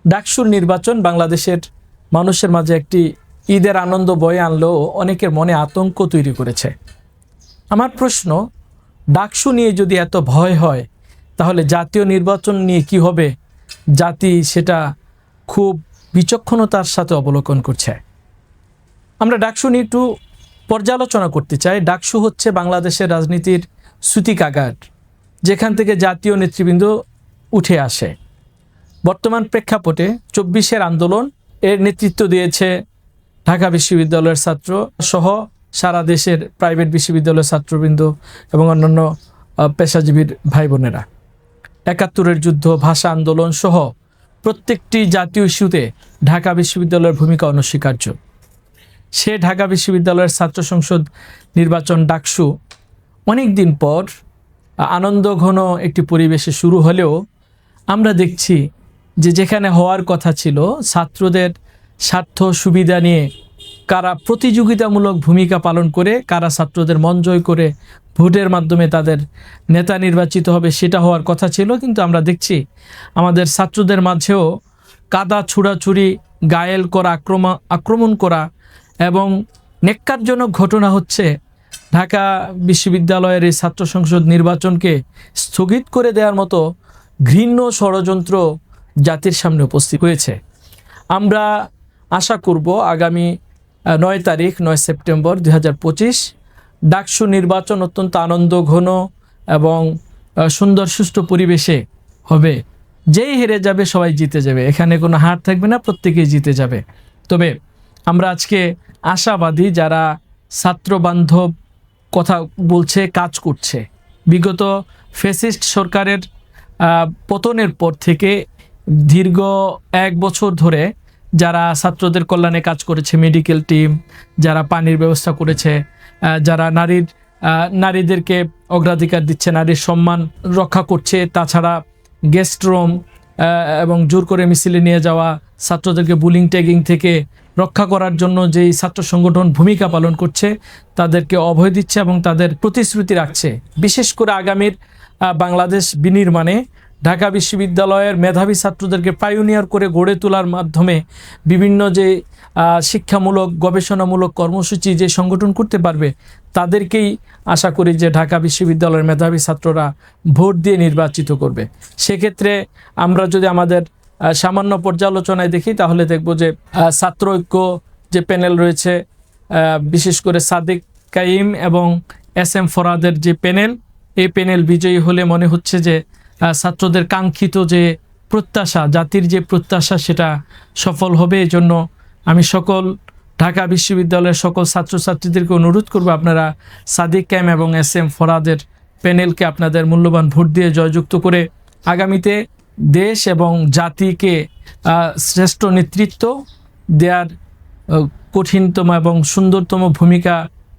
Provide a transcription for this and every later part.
ডাকসুর নির্বাচন বাংলাদেশের মানুষের মাঝে একটি ঈদের আনন্দ বয়ে আনলেও অনেকের মনে আতঙ্ক তৈরি করেছে। আমার প্রশ্ন, ডাকসু নিয়ে যদি এত ভয় হয় তাহলে জাতীয় নির্বাচন নিয়ে কি হবে? জাতি সেটা খুব বিচক্ষণতার সাথে অবলোকন করছে। আমরা ডাকসু নিয়ে একটু পর্যালোচনা করতে চাই। ডাকসু হচ্ছে বাংলাদেশের রাজনীতির সূতিকাগার, যেখান থেকে জাতীয় নেতৃবৃন্দ উঠে আসে। বর্তমান প্রেক্ষাপটে ২৪-এর আন্দোলন এর নেতৃত্ব দিয়েছে ঢাকা বিশ্ববিদ্যালয়ের ছাত্র সহ সারা দেশের প্রাইভেট বিশ্ববিদ্যালয়ের ছাত্রবৃন্দ এবং অন্যান্য পেশাজীবীর ভাই বোনেরা। ৭১-এর যুদ্ধ, ভাষা আন্দোলন সহ প্রত্যেকটি জাতীয় ইস্যুতে ঢাকা বিশ্ববিদ্যালয়ের ভূমিকা অনস্বীকার্য। সে ঢাকা বিশ্ববিদ্যালয়ের ছাত্র সংসদ নির্বাচন ডাকসু অনেক দিন পর আনন্দ ঘন একটি পরিবেশে শুরু হলেও আমরা দেখছি যে যেখানে হওয়ার কথা ছিল ছাত্রদের স্বার্থ সুবিধা নিয়ে কারা প্রতিযোগিতামূলক ভূমিকা পালন করে, কারা ছাত্রদের মন জয় করে ভোটের মাধ্যমে তাদের নেতা নির্বাচিত হবে, সেটা হওয়ার কথা ছিল। কিন্তু আমরা দেখছি আমাদের ছাত্রদের মাঝেও কাদা ছুড়াছুড়ি, গায়েল করা, আক্রমণ করা এবং ন্যাক্কারজনক ঘটনা হচ্ছে। ঢাকা বিশ্ববিদ্যালয়ের এই ছাত্র সংসদ নির্বাচনকে স্থগিত করে দেওয়ার মতো ঘৃণ্য ষড়যন্ত্র জাতির সামনে উপস্থিত হয়েছে। আমরা আশা করব আগামী ৯ সেপ্টেম্বর ২০২৫ ডাকসু নির্বাচন অত্যন্ত আনন্দ ঘন এবং সুন্দর সুষ্ঠু পরিবেশে হবে। যেই হেরে যাবে সবাই জিতে যাবে, এখানে কোনো হার থাকবে না, প্রত্যেকেই জিতে যাবে। তবে আমরা আজকে আশাবাদী, যারা ছাত্র বান্ধব কথা বলছে, কাজ করছে। বিগত ফ্যাসিস্ট সরকারের পতনের পর থেকে দীর্ঘ ১ বছর ধরে যারা ছাত্রদের কল্যাণে কাজ করেছে, মেডিকেল টিম, যারা পানির ব্যবস্থা করেছে, যারা নারীদেরকে অগ্রাধিকার দিচ্ছে, নারীর সম্মান রক্ষা করছে, তাছাড়া গেস্ট রুম এবং জোর করে মিছিলে নিয়ে যাওয়া, ছাত্রদেরকে বুলিং ট্যাগিং থেকে রক্ষা করার জন্য যেই ছাত্র সংগঠন ভূমিকা পালন করছে, তাদেরকে অভয় দিচ্ছে এবং তাদের প্রতিশ্রুতি রাখছে। বিশেষ করে আগামীর বাংলাদেশ বিনির্মাণে ঢাকা বিশ্ববিদ্যালয়ের মেধাবী ছাত্রদেরকে পাইওনিয়ার করে গড়ে তোলার মাধ্যমে বিভিন্ন যে শিক্ষামূলক গবেষণামূলক কর্মসূচি যে সংগঠন করতে পারবে, তাদেরকেই আশা করি যে ঢাকা বিশ্ববিদ্যালয়ের মেধাবী ছাত্ররা ভোট দিয়ে নির্বাচিত করবে। সেক্ষেত্রে আমরা যদি আমাদের সামান্য পর্যালোচনায় দেখি তাহলে দেখব যে ছাত্র ঐক্য যে প্যানেল রয়েছে, বিশেষ করে সাদেক কাইম এবং SM ফরাদের যে প্যানেল, এই প্যানেল বিজয়ী হলে মনে হচ্ছে যে ছাত্রদের কাঙ্ক্ষিত যে প্রত্যাশা, জাতির যে প্রত্যাশা, সেটা সফল হবে। এই জন্য আমি সকল ঢাকা বিশ্ববিদ্যালয়ের সকল ছাত্রছাত্রীদেরকে অনুরোধ করব, আপনারা সাদেক কাইম এবং SM ফরাদের প্যানেলকে আপনাদের মূল্যবান ভোট দিয়ে জয়যুক্ত করে আগামীতে দেশ এবং জাতিকে শ্রেষ্ঠ নেতৃত্ব দেওয়ার কঠিনতম এবং সুন্দরতম ভূমিকা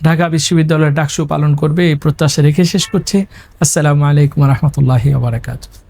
ঢাকা বিশ্ববিদ্যালয়ের ডাকসু পালন করবে, এই প্রত্যাশা রেখে শেষ করছি। আসসালামু আলাইকুম ওয়া রাহমাতুল্লাহি ওয়া বারাকাতুহু।